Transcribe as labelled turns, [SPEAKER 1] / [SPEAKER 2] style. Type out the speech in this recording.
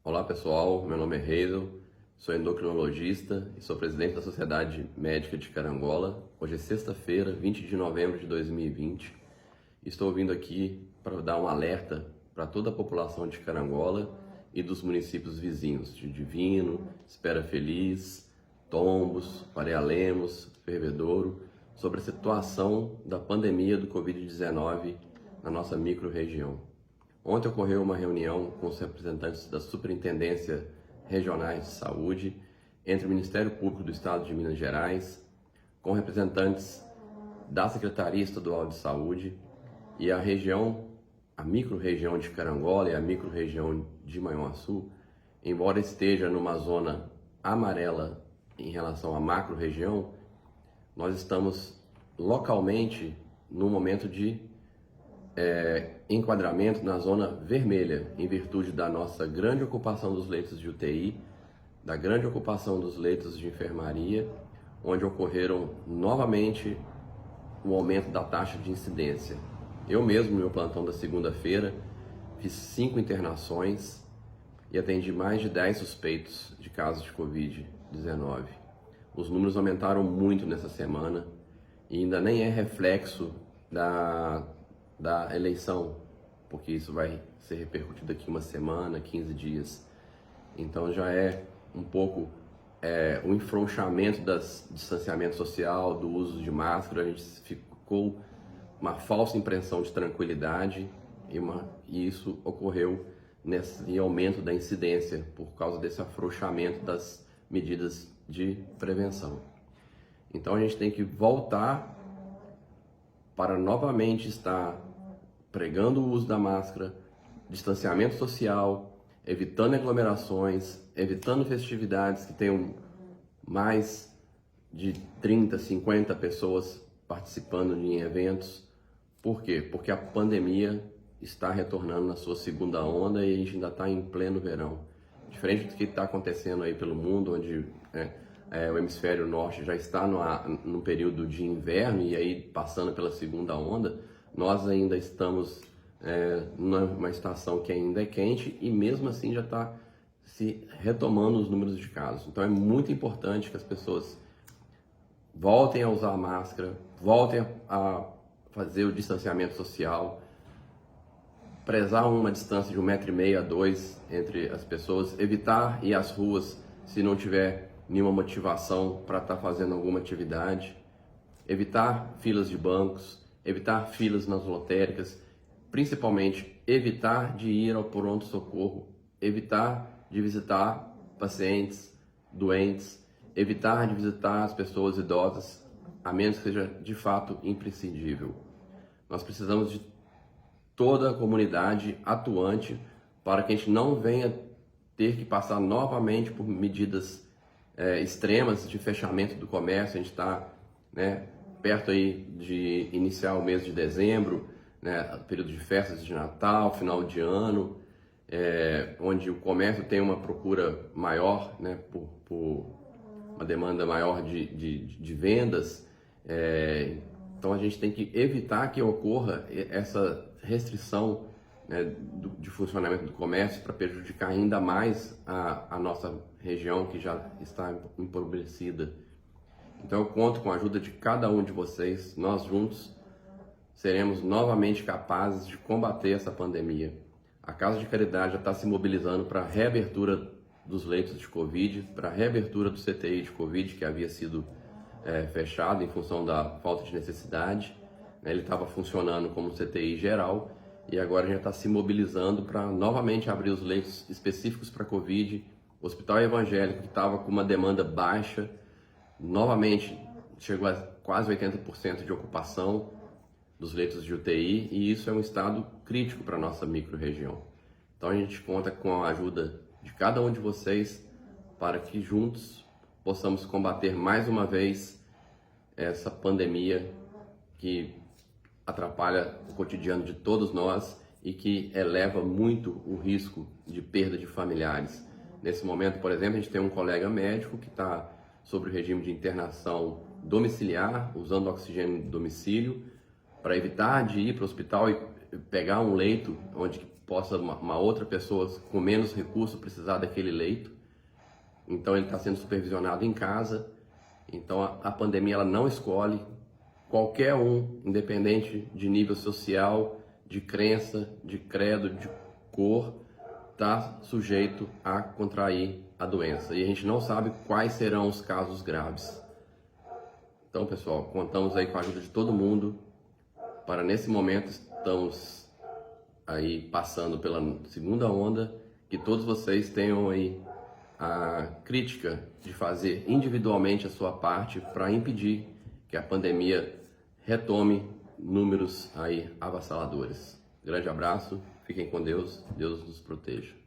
[SPEAKER 1] Olá pessoal, meu nome é Hazel, sou endocrinologista e sou presidente da Sociedade Médica de Carangola. Hoje é sexta-feira, 20 de novembro de 2020. Estou vindo aqui para dar um alerta para toda a população de Carangola e dos municípios vizinhos de Divino, Espera Feliz, Tombos, Faria Lemos, Fervedouro, sobre a situação da pandemia do Covid-19 na nossa micro-região. Ontem ocorreu uma reunião com os representantes da Superintendência Regionais de Saúde, entre o Ministério Público do Estado de Minas Gerais, com representantes da Secretaria Estadual de Saúde e a micro-região de Carangola e a micro-região de Manhuaçu, embora esteja numa zona amarela em relação à macro-região, nós estamos localmente num momento de enquadramento na zona vermelha, em virtude da nossa grande ocupação dos leitos de UTI, da grande ocupação dos leitos de enfermaria, onde ocorreram novamente o aumento da taxa de incidência. Eu mesmo, no meu plantão da segunda-feira, fiz 5 internações e atendi mais de 10 suspeitos de casos de Covid-19. Os números aumentaram muito nessa semana e ainda nem é reflexo da eleição, porque isso vai ser repercutido daqui uma semana, 15 dias. Então já é um pouco o enfrouxamento do distanciamento social, do uso de máscara. A gente ficou uma falsa impressão de tranquilidade e isso ocorreu nesse aumento da incidência por causa desse afrouxamento das medidas de prevenção. Então a gente tem que voltar para novamente estar pregando o uso da máscara, distanciamento social, evitando aglomerações, evitando festividades que tenham mais de 30, 50 pessoas participando de eventos. Por quê? Porque a pandemia está retornando na sua segunda onda e a gente ainda está em pleno verão. Diferente do que está acontecendo aí pelo mundo, onde o hemisfério norte já está no período de inverno e aí passando pela segunda onda, nós ainda estamos numa estação que ainda é quente e mesmo assim já está se retomando os números de casos. Então é muito importante que as pessoas voltem a usar a máscara, voltem a fazer o distanciamento social, prezar uma distância de 1,5 m a 2 entre as pessoas, evitar ir às ruas se não tiver nenhuma motivação para estar fazendo alguma atividade, evitar filas de bancos, evitar filas nas lotéricas, principalmente evitar de ir ao pronto-socorro, evitar de visitar pacientes doentes, evitar de visitar as pessoas idosas, a menos que seja de fato imprescindível. Nós precisamos de toda a comunidade atuante para que a gente não venha ter que passar novamente por medidas extremas de fechamento do comércio. A gente está perto aí de iniciar o mês de dezembro, período de festas de Natal, final de ano, onde o comércio tem uma procura maior, por uma demanda maior de vendas. Então a gente tem que evitar que ocorra essa restrição de funcionamento do comércio para prejudicar ainda mais a nossa região, que já está empobrecida. Então eu conto com a ajuda de cada um de vocês. Nós juntos seremos novamente capazes de combater essa pandemia. A Casa de Caridade já está se mobilizando para a reabertura dos leitos de Covid, para a reabertura do CTI de Covid, que havia sido fechado em função da falta de necessidade. Ele estava funcionando como CTI geral e agora a gente está se mobilizando para novamente abrir os leitos específicos para Covid. O Hospital Evangélico, que estava com uma demanda baixa, novamente chegou a quase 80% de ocupação dos leitos de UTI, e isso é um estado crítico para a nossa micro-região. Então a gente conta com a ajuda de cada um de vocês para que juntos possamos combater mais uma vez essa pandemia que atrapalha o cotidiano de todos nós e que eleva muito o risco de perda de familiares. Nesse momento, por exemplo, a gente tem um colega médico que está sobre o regime de internação domiciliar, usando oxigênio de domicílio, para evitar de ir para o hospital e pegar um leito onde possa uma outra pessoa com menos recurso precisar daquele leito. Então ele está sendo supervisionado em casa. Então a pandemia ela não escolhe. Qualquer um, independente de nível social, de crença, de credo, de cor, está sujeito a contrair a doença. E a gente não sabe quais serão os casos graves. Então, pessoal, contamos aí com a ajuda de todo mundo para, nesse momento, estamos aí passando pela segunda onda, que todos vocês tenham aí a crítica de fazer individualmente a sua parte para impedir que a pandemia retome números aí avassaladores. Grande abraço, fiquem com Deus, Deus nos proteja.